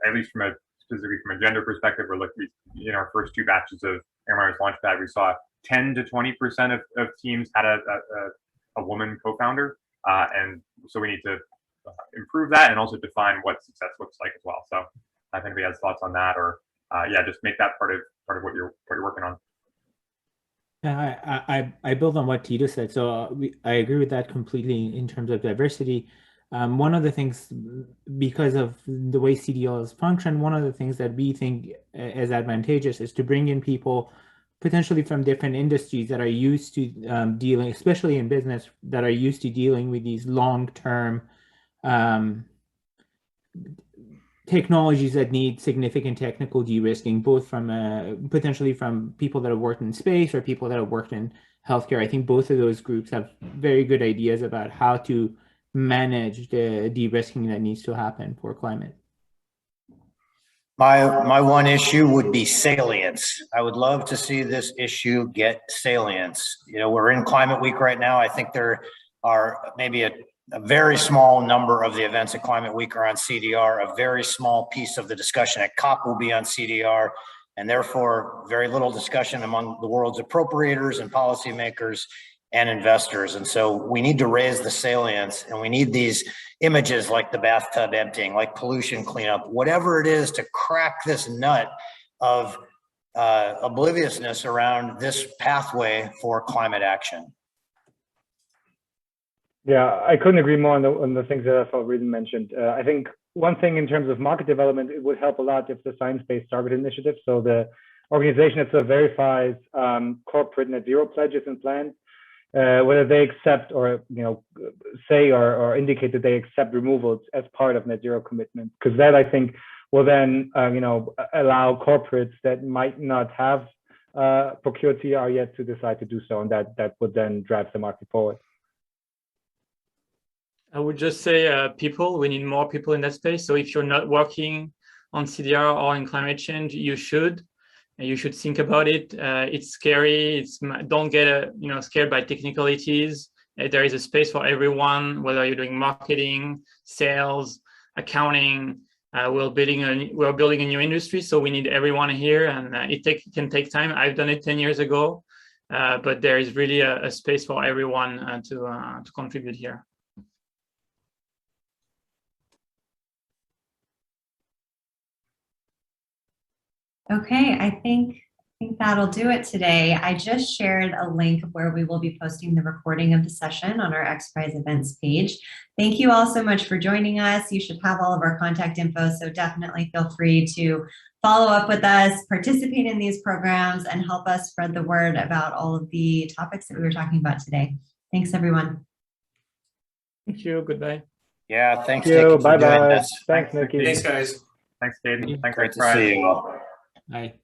[SPEAKER 2] at least specifically from a gender perspective, we're looking, our first two batches of Air Miners Launchpad, we saw 10 to 20% of teams had a woman co-founder. And so we need to improve that and also define what success looks like as well. So if anybody has thoughts on that, or just make that part of what you're working on.
[SPEAKER 7] I build on what Tito said. So I agree with that completely in terms of diversity. One of the things, because of the way CDLs function, one of the things that we think is advantageous is to bring in people potentially from different industries that are used to dealing, especially in business, that are used to dealing with these long-term technologies that need significant technical de-risking, both from potentially from people that have worked in space or people that have worked in healthcare. I think both of those groups have very good ideas about how to manage the de-risking that needs to happen for climate.
[SPEAKER 5] My one issue would be salience. I would love to see this issue get salience. We're in Climate Week right now. I think there are maybe a very small number of the events at Climate Week are on CDR. A very small piece of the discussion at COP will be on CDR, and therefore very little discussion among the world's appropriators and policymakers and investors. And so we need to raise the salience, and we need these images like the bathtub emptying, like pollution cleanup, whatever it is to crack this nut of obliviousness around this pathway for climate action.
[SPEAKER 4] Yeah, I couldn't agree more on the things that I thought Reed mentioned. I think one thing in terms of market development, it would help a lot if the Science-Based Target Initiative, so the organization that verifies corporate net zero pledges and plans, whether they accept or say or indicate that they accept removals as part of net zero commitments, because that I think will then allow corporates that might not have procured CR yet to decide to do so, and that would then drive the market forward.
[SPEAKER 3] I would just say people, we need more people in that space. So if you're not working on CDR or in climate change, you should think about it. It's scary. Don't get scared by technicalities. There is a space for everyone, whether you're doing marketing, sales, accounting. We're building a new industry, so we need everyone here, and it can take time. I've done it 10 years ago, but there is really a space for everyone to contribute here.
[SPEAKER 1] Okay, I think that'll do it today. I just shared a link where we will be posting the recording of the session on our XPRIZE events page. Thank you all so much for joining us. You should have all of our contact info, so definitely feel free to follow up with us, participate in these programs, and help us spread the word about all of the topics that we were talking about today. Thanks, everyone.
[SPEAKER 3] Thank you. Goodbye.
[SPEAKER 5] Yeah, thanks,
[SPEAKER 4] Thank you.
[SPEAKER 5] Nikki, for doing
[SPEAKER 4] Bye-bye.
[SPEAKER 5] this.
[SPEAKER 4] Thanks, Nikki.
[SPEAKER 6] Thanks, guys.
[SPEAKER 2] Thanks, David. Thanks,
[SPEAKER 5] Great to
[SPEAKER 2] XPRIZE.
[SPEAKER 5] see you all.
[SPEAKER 7] Bye.